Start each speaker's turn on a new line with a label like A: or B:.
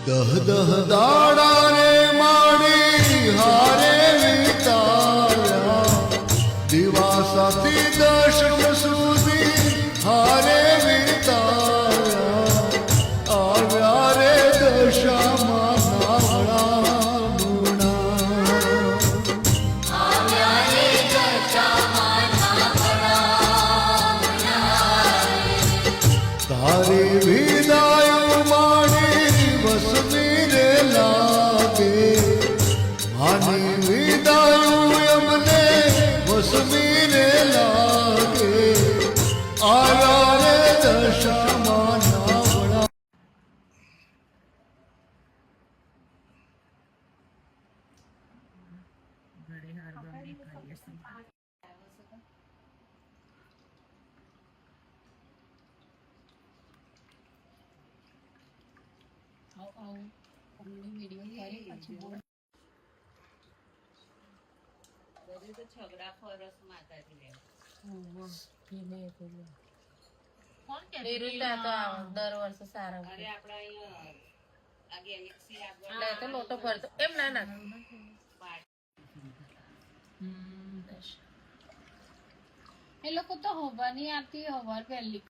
A: દહ દહ દાડા રે માડી હારે વિતાવ્યા દિવાસાથી દશક સુધી હારે વિતાવ્યા આવ્યા રે દશામાં નાવડા તારી વિદાય માડી વસમી રે લાગે માની વિદાય અમને વસમી રે લાગે આવ્યા રે દશામાં નાવડા
B: છગડા ફરસ માતાજી
C: દર વર્ષે સારા
B: અરે આપડા અહીંયા આ ગેલેક્સી
C: તો લોટો ભરતો એમ ના ના
D: એ લોકો તો હવાની આરતી હવાર પહેલી